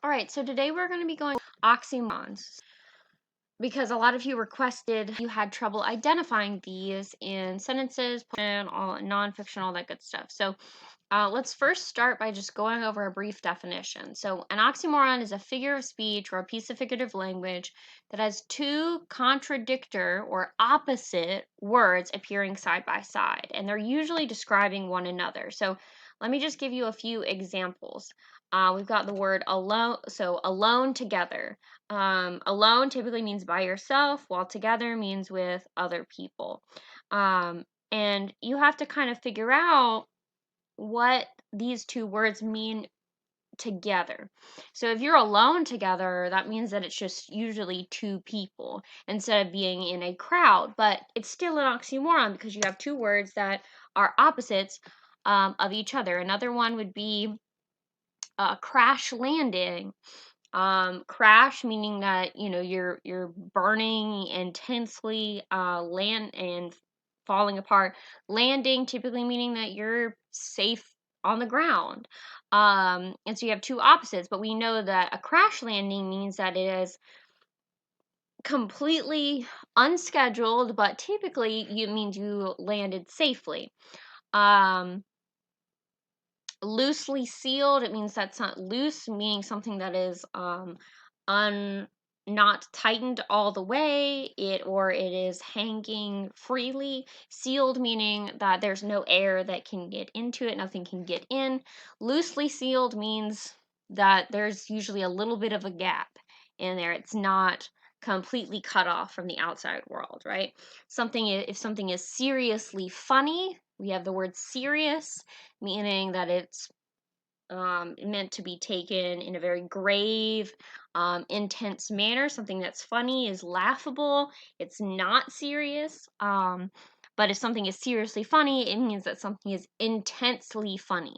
All right, so today we're going to be going oxymorons because a lot of you requested you had trouble identifying these in sentences, and all nonfiction, all that good stuff. So let's first start by just going over a brief definition. So an oxymoron is a figure of speech or a piece of figurative language that has two contradictor or opposite words appearing side by side, and they're usually describing one another. So let me just give you a few examples. We've got the word alone, so alone, together. Alone typically means by yourself, while together means with other people. And you have to kind of figure out what these two words mean together. So if you're alone together, that means that it's just usually two people instead of being in a crowd. But it's still an oxymoron because you have two words that are opposites of each other. Another one would be crash landing. Crash meaning that you're burning intensely, land and falling apart. Landing typically meaning that you're safe on the ground. And so you have two opposites, but we know that a crash landing means that it is completely unscheduled, but typically it means you landed safely. Loosely sealed, it means that's not loose, meaning something that is not tightened all the way, or it is hanging freely. Sealed meaning that there's no air that can get into it, nothing can get in. Loosely sealed means that there's usually a little bit of a gap in there. It's not completely cut off from the outside world, right? If something is seriously funny, we have the word serious, meaning that it's meant to be taken in a very grave, intense manner. Something that's funny is laughable, it's not serious. But if something is seriously funny, it means that something is intensely funny.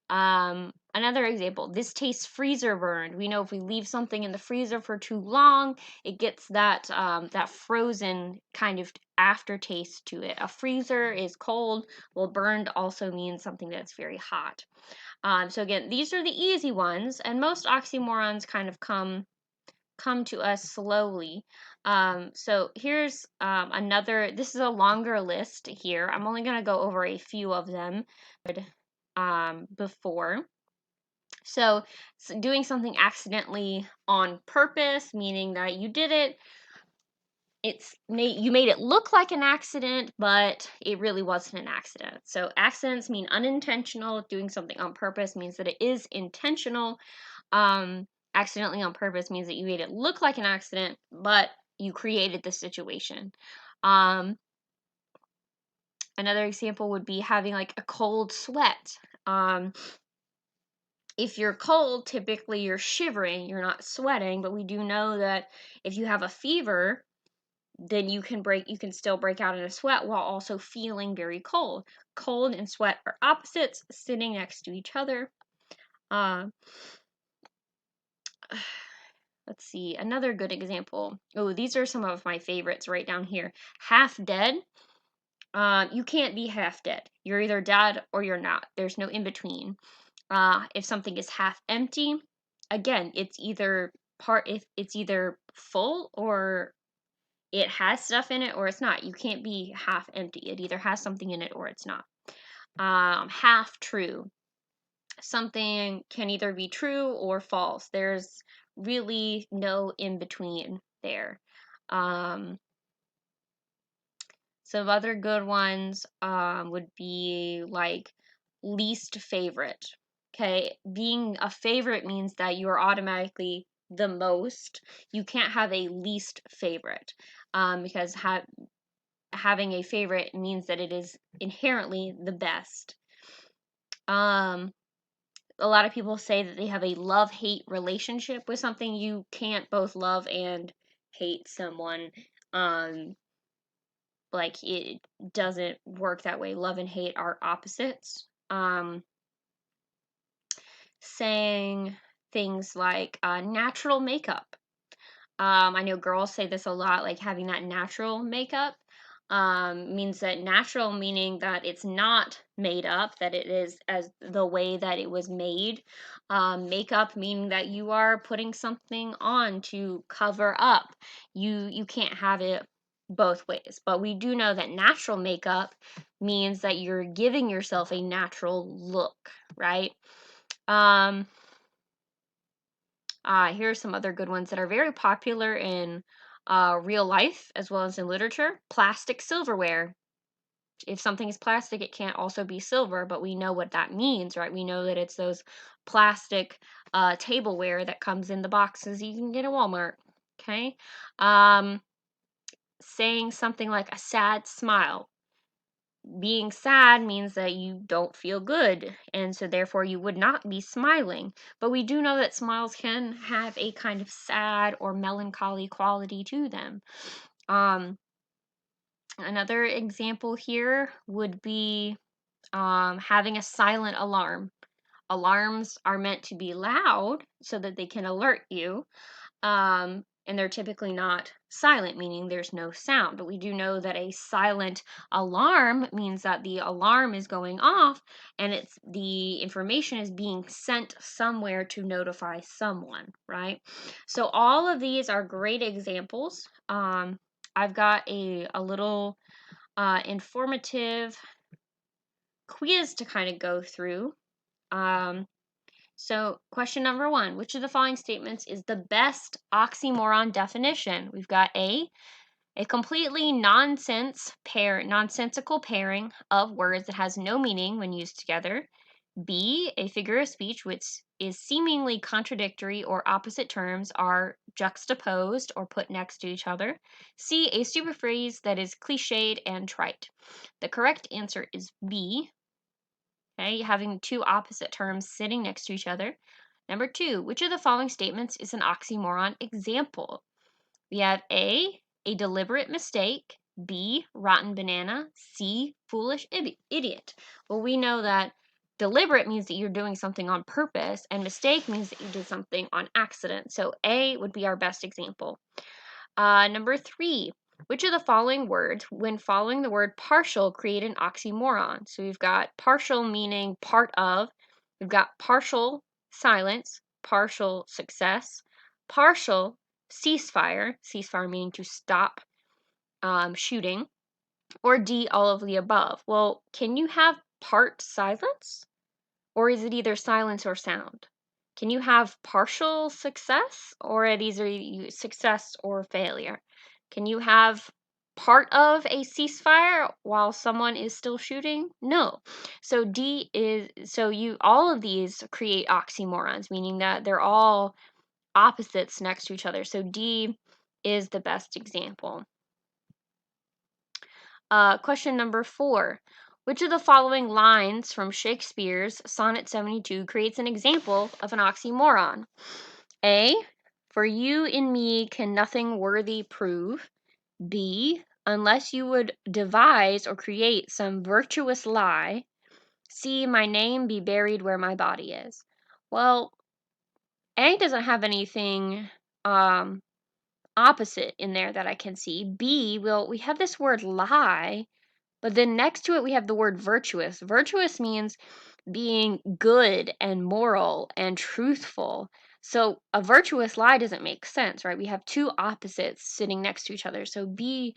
Another example, this tastes freezer burned. We know if we leave something in the freezer for too long, it gets that frozen kind of aftertaste to it. A freezer is cold, well, burned also means something that's very hot. So again, these are the easy ones, and most oxymorons kind of come to us slowly. So here's another. This is a longer list here. I'm only going to go over a few of them before. So doing something accidentally on purpose, meaning that you did it. You made it look like an accident, but it really wasn't an accident. So accidents mean unintentional. Doing something on purpose means that it is intentional. Accidentally on purpose means that you made it look like an accident, but you created the situation. Another example would be having like a cold sweat. If you're cold, typically you're shivering, you're not sweating, but we do know that if you have a fever, then you can still break out in a sweat while also feeling very cold. Cold and sweat are opposites, sitting next to each other. Let's see, another good example. Oh, these are some of my favorites right down here. Half dead. You can't be half dead. You're either dead or you're not. There's no in between. If something is half empty, again, it's either full or it has stuff in it or it's not. You can't be half empty. It either has something in it or it's not. Half true. Something can either be true or false. There's really no in between there. Some other good ones would be like least favorite. Okay, being a favorite means that you are automatically the most. You can't have a least favorite because having a favorite means that it is inherently the best. A lot of people say that they have a love-hate relationship with something. You can't both love and hate someone. Like it doesn't work that way. Love and hate are opposites. Saying things like natural makeup. I know girls say this a lot, like having that natural makeup. means that natural, meaning that it's not made up, that it is as the way that it was made. Makeup, meaning that you are putting something on to cover up. You can't have it both ways. But we do know that natural makeup means that you're giving yourself a natural look, right? Here are some other good ones that are very popular in real life as well as in literature. Plastic silverware. If something is plastic, it can't also be silver, but we know what that means, right? We know that it's those plastic tableware that comes in the boxes you can get at Walmart. Okay. Saying something like a sad smile. Being sad means that you don't feel good, and so therefore you would not be smiling. But we do know that smiles can have a kind of sad or melancholy quality to them. Another example here would be having a silent alarm. Alarms are meant to be loud so that they can alert you, and they're typically not silent, meaning there's no sound. But we do know that a silent alarm means that the alarm is going off and it's the information is being sent somewhere to notify someone, right? So all of these are great examples. I've got a little informative quiz to kind of go through. So question number 1, which of the following statements is the best oxymoron definition? We've got A completely nonsensical pairing of words that has no meaning when used together. B, a figure of speech which is seemingly contradictory or opposite terms are juxtaposed or put next to each other. C, a super phrase that is cliched and trite. The correct answer is B. Okay, having two opposite terms sitting next to each other. Number 2, which of the following statements is an oxymoron example? We have A deliberate mistake, B, rotten banana, C, foolish idiot. Well, we know that deliberate means that you're doing something on purpose, and mistake means that you did something on accident. So A would be our best example. Number 3, which of the following words, when following the word partial, create an oxymoron? So we've got partial meaning part of, we've got partial silence, partial success, partial ceasefire meaning to stop shooting, or D, all of the above. Well, can you have part silence? Or is it either silence or sound? Can you have partial success, or it is either success or failure? Can you have part of a ceasefire while someone is still shooting? No. So D is, so you, all of these create oxymorons, meaning that they're all opposites next to each other. So D is the best example. Question number 4. Which of the following lines from Shakespeare's Sonnet 72 creates an example of an oxymoron? A, for you in me can nothing worthy prove. B, unless you would devise or create some virtuous lie. C, my name be buried where my body is. Well, A doesn't have anything opposite in there that I can see. B, well, we have this word lie, but then next to it we have the word virtuous. Virtuous means being good and moral and truthful. So a virtuous lie doesn't make sense, right? We have two opposites sitting next to each other. So B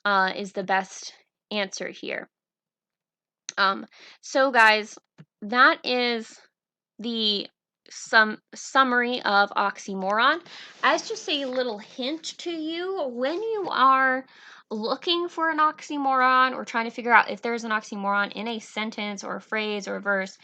is the best answer here. So guys, that is the summary of oxymoron. As just a little hint to you, when you are looking for an oxymoron or trying to figure out if there's an oxymoron in a sentence or a phrase or a verse,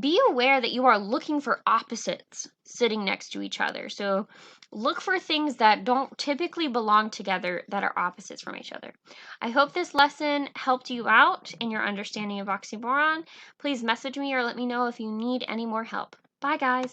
be aware that you are looking for opposites sitting next to each other. So look for things that don't typically belong together that are opposites from each other. I hope this lesson helped you out in your understanding of oxymoron. Please message me or let me know if you need any more help. Bye, guys.